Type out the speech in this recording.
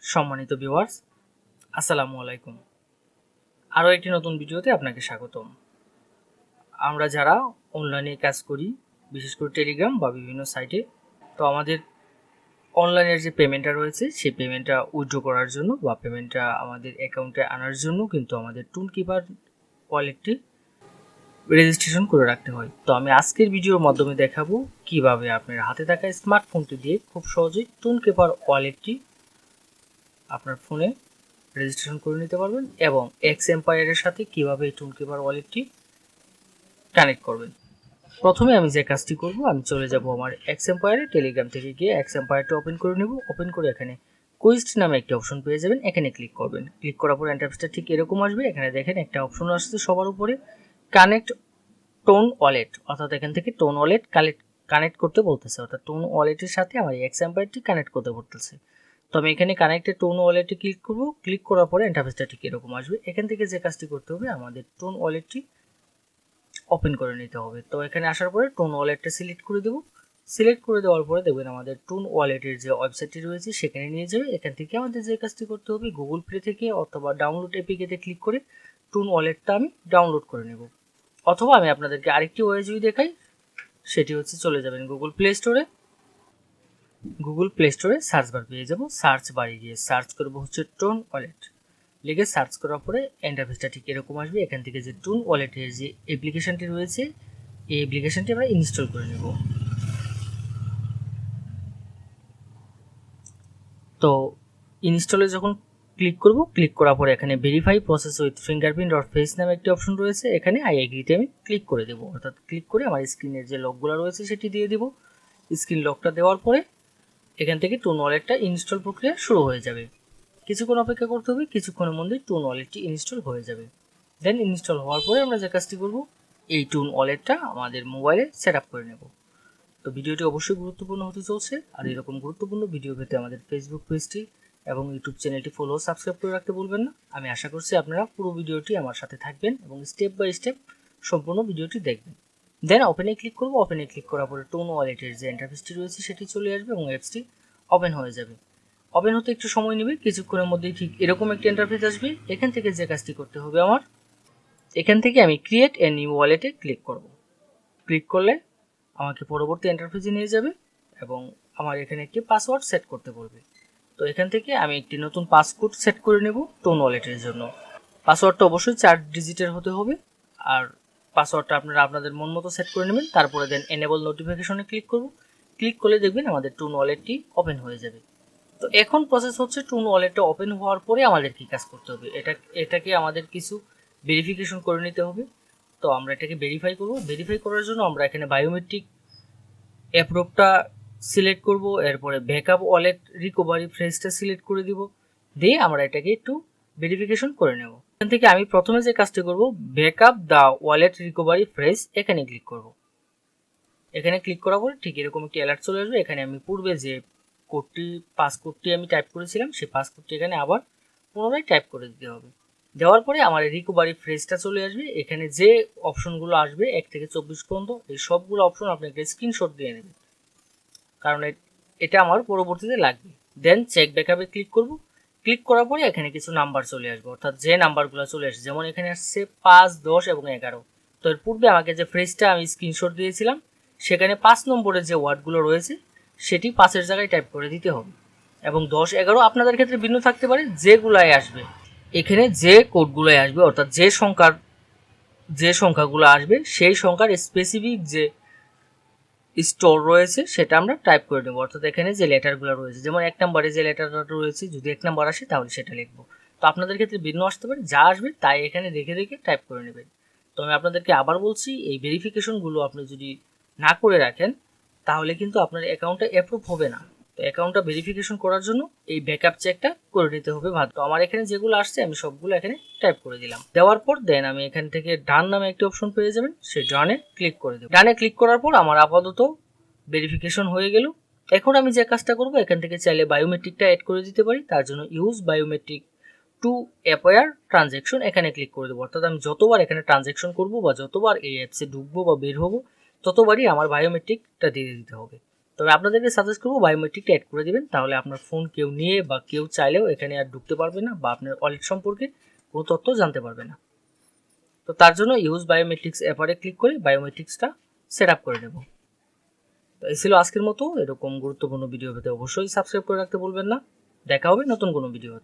সম্মানিত ভিউয়ার্স, আসসালামু আলাইকুম। আরও একটি নতুন ভিডিওতে আপনাকে স্বাগতম। আমরা যারা অনলাইনে কাজ করি, বিশেষ করে টেলিগ্রাম বা বিভিন্ন সাইটে, তো আমাদের অনলাইনের যে পেমেন্টটা রয়েছে সেই পেমেন্টটা উইথড্র করার জন্য বা পেমেন্টটা আমাদের অ্যাকাউন্টে আনার জন্য কিন্তু আমাদের টুনকিপার ওয়ালেটটি রেজিস্ট্রেশন করে রাখতে হয়। তো আমি আজকের ভিডিওর মাধ্যমে দেখাবো কিভাবে আপনার হাতে থাকা স্মার্টফোনটি দিয়ে খুব সহজেই টুনকিপার ওয়ালেটটি আপনার ফোনে রেজিস্ট্রেশন করে নিতে পারবেন এবং এক্স এম্পায়ারের সাথে কিভাবে এই টুনকিপার ওয়ালেটটি কানেক্ট করবেন। প্রথমে আমি যে কাজটি করব, আমি চলে যাব আমার এক্স এম্পায়ারে, টেলিগ্রাম থেকে গিয়ে এক্স এম্পায়ারটা ওপেন করে নেব। ওপেন করে এখানে কুইজড নামে একটি অপশন পেয়ে যাবেন, এখানে ক্লিক করবেন। ক্লিক করার পর ইন্টারফেসটা ঠিক এরকম আসবে। এখানে দেখেন একটা অপশন আসছে সবার উপরে, কানেক্ট টোন ওয়ালেট, অর্থাৎ এখান থেকে টোন ওয়ালেট কানেক্ট করতে বলতেছে, অর্থাৎ টোন ওয়ালেটের সাথে আমার এক্স এম্পায়ারটি কানেক্ট করতে বলতেছে। তো আমি এখানে কানেক্টেড টোন ওয়ালেটে ক্লিক করব। ক্লিক করার পরে ইন্টারফেসটা ঠিক এরকম আসবে। এখান থেকে যে কাজটি করতে হবে, আমাদের টোন ওয়ালেটটি ওপেন করে নিতে হবে। তো এখানে আসার পরে টোন ওয়ালেটটা সিলেক্ট করে দেব। সিলেক্ট করে দেওয়ার পরে দেখবেন আমাদের টোন ওয়ালেটের যে ওয়েবসাইটটি রয়েছে সেখানে নিয়ে যাবে। এখান থেকে আমাদের যে কাজটি করতে হবে, গুগল প্লে থেকে অথবা ডাউনলোড এপিকেতে ক্লিক করে টোন ওয়ালেটটা আমি ডাউনলোড করে নেব। অথবা আমি আপনাদেরকে আরেকটি ওয়ে যদি দেখাই, সেটি হচ্ছে চলে যাবেন গুগল প্লে স্টোরে। গুগল প্লে স্টোরে সার্চ বার পেয়ে যাব। সার্চ বারে গিয়ে সার্চ করব হচ্ছে টোন ওয়ালেট। লিখে সার্চ করার পরে ইন্টারফেসটা ঠিক এরকম আসবে। এখান থেকে যে টোন ওয়ালেটের যে অ্যাপ্লিকেশনটি রয়েছে, এই অ্যাপ্লিকেশনটি আমরা ইনস্টল করে নেব। তো ইনস্টলে যখন ক্লিক করব, ক্লিক করার পরে এখানে verify process with fingerprint or face নামে একটি অপশন রয়েছে, এখানে আই এগ্রিতে আমি ক্লিক করে দেবো। অর্থাৎ ক্লিক করে আমার স্ক্রিনের যে লকগুলো রয়েছে সেটি দিয়ে দেবো। স্ক্রিন লকটা দেওয়ার পরে এখান থেকে টোন ওয়ালেটটা ইনস্টল প্রক্রিয়া শুরু হয়ে যাবে। কিছুক্ষণ অপেক্ষা করতে হবে, কিছুক্ষণের মধ্যে টোন ওয়ালেটটি ইনস্টল হয়ে যাবে। দেন ইনস্টল হওয়ার পরে আমরা যে কাজটি করব, এই টোন ওয়ালেটটা আমাদের মোবাইলে সেট আপ করে নেব। তো ভিডিওটি অবশ্যই গুরুত্বপূর্ণ হতে চলছে, আর এরকম গুরুত্বপূর্ণ ভিডিও পেতে আমাদের ফেসবুক পেজটি এবং ইউটিউব চ্যানেলটি ফলো সাবস্ক্রাইব করে রাখতে ভুলবেন না। আমি আশা করছি আপনারা পুরো ভিডিওটি আমার সাথে থাকবেন এবং স্টেপ বাই স্টেপ সম্পূর্ণ ভিডিওটি দেখবেন। দেন ওপেনে ক্লিক করব। ওপেনে ক্লিক করার পরে টোন ওয়ালেটের যে ইন্টারফেসটি রয়েছে সেটি চলে আসবে এবং অ্যাপসটি ওপেন হয়ে যাবে। ওপেন হতে একটু সময় নেবে, কিছুক্ষণের মধ্যেই ঠিক এরকম একটি ইন্টারফেস আসবে। এখান থেকে যে কাজটি করতে হবে আমার, এখান থেকে আমি ক্রিয়েট এ নিউ ওয়ালেটে ক্লিক করব। ক্লিক করলে আমাকে পরবর্তী ইন্টারফেসে নিয়ে যাবে এবং আমার এখানে একটি পাসওয়ার্ড সেট করতে বলবে। তো এখান থেকে আমি একটি নতুন পাসওয়ার্ড সেট করে নেব টোন ওয়ালেটের জন্য। পাসওয়ার্ডটা অবশ্যই 4 ডিজিটের হতে হবে, আর পাসওয়ার্ডটা আপনারা আপনাদের মন মতো সেট করে নেবেন। তারপরে দেন এনেবল নোটিফিকেশনে ক্লিক করব। ক্লিক করলে দেখবেন আমাদের টোন ওয়ালেটটি ওপেন হয়ে যাবে। তো এখন প্রসেস হচ্ছে টোন ওয়ালেটটা ওপেন হওয়ার পরে আমাদের কি কাজ করতে হবে, এটাকে আমাদের কিছু ভেরিফিকেশন করে নিতে হবে। তো আমরা এটাকে ভেরিফাই করব। ভেরিফাই করার জন্য আমরা এখানে বায়োমেট্রিক অ্যাপ্রুভটা সিলেক্ট করব, এরপরে ব্যাকআপ ওয়ালেট রিকভারি ফ্রেজটা সিলেক্ট করে দিব, দিয়ে আমরা এটাকে একটু ভেরিফিকেশন করে নেব। এখান থেকে আমি প্রথমে যে কাজটি করব, backup the wallet recovery phrase, এখানে ক্লিক করব। এখানে ক্লিক করার পরে ঠিক এরকম একটি অ্যালার্ট চলে আসবে। এখানে আমি পূর্বে যে পাসকোডটি আমি টাইপ করেছিলাম, সেই পাসকোডটি এখানে আবার পুনরায় টাইপ করে দিতে হবে। দেওয়ার পরে আমার রিকভারি ফ্রেজটা চলে আসবে। এখানে যে অপশনগুলো আসবে 1 থেকে 24 পর্যন্ত, এই সবগুলো অপশন আপনি একটা স্ক্রিনশট দিয়ে নেবেন, কারণ এটা আমার পরবর্তীতে লাগবে। দেন চেক ব্যাকআপে ক্লিক করব। ক্লিক করার পরে এখানে কিছু নাম্বার চলে আসবে, অর্থাৎ যে নাম্বারগুলো চলে আসে, যেমন এখানে আসছে 5, 10 এবং 11। তো এর পূর্বে আমাকে যে ফ্রেজটা আমি স্ক্রিনশট দিয়েছিলাম, সেখানে 5 নম্বরের যে ওয়ার্ডগুলো রয়েছে সেটি 5-এর জায়গায় টাইপ করে দিতে হবে, এবং 10, 11 আপনাদের ক্ষেত্রে ভিন্ন থাকতে পারে। যেগুলাই আসবে এখানে, যে কোডগুলোই আসবে, অর্থাৎ যে সংখ্যাগুলো আসবে সেই সংখ্যার স্পেসিফিক যে স্টোর রয়েছে সেটা আমরা টাইপ করে নেব। অর্থাৎ এখানে যে লেটারগুলো রয়েছে, যেমন 1 নম্বরে যে লেটারটা রয়েছে, যদি 1 নম্বর আসে তাহলে সেটা লিখবো। তো আপনাদের ক্ষেত্রে ভিন্ন আসতে পারে, যা আসবে তাই এখানে দেখে দেখে টাইপ করে নেবেন। তো আমি আপনাদেরকে আবার বলছি, এই ভেরিফিকেশনগুলো আপনি যদি না করে রাখেন তাহলে কিন্তু আপনার অ্যাকাউন্টটা অ্যাপ্রুভ হবে না। তো অ্যাকাউন্টটা ভেরিফিকেশন করার জন্য এই ব্যাকআপ চেকটা করে নিতে হবে। তো আমার এখানে যেগুলো আসছে আমি সবগুলো এখানে টাইপ করে দিলাম। দেওয়ার পর দেন আমি এখান থেকে ডান নামে একটি অপশন পেয়ে যাবেন, সেই ডানে ক্লিক করে দেব। ডানে ক্লিক করার পর আমার আপাতত ভেরিফিকেশন হয়ে গেল। এখন আমি যে কাজটা করব, এখান থেকে চাইলে বায়োমেট্রিকটা অ্যাড করে দিতে পারি। তার জন্য ইউজ বায়োমেট্রিক টু অ্যাপয়ার ট্রানজ্যাকশন, এখানে ক্লিক করে দেবো। অর্থাৎ আমি যতবার এখানে ট্রানজ্যাকশন করব বা যতবার এই অ্যাপসে ঢুকবো বা বের হবো, ততবারই আমার বায়োমেট্রিকটা দিয়ে দিতে হবে। তবে আপনাদেরকে সাজেস্ট করবো বায়োমেট্রিকটা অ্যাড করে দিবেন, তাহলে আপনার ফোন কেউ নিয়ে বা কেউ চাইলেও এখানে আর ঢুকতে পারবে না বা আপনার ওয়ালেট সম্পর্কে কোনো তথ্য জানতে পারবে না। তো তার জন্য ইউজ বায়োমেট্রিক্স অ্যাপারে ক্লিক করে বায়োমেট্রিক্সটা সেট আপ করে নেব। তো এই ছিল আজকের মতো। এরকম গুরুত্বপূর্ণ ভিডিও পেতে অবশ্যই সাবস্ক্রাইব করে রাখতে ভুলবেন না। দেখা হবে নতুন কোনো ভিডিওতে।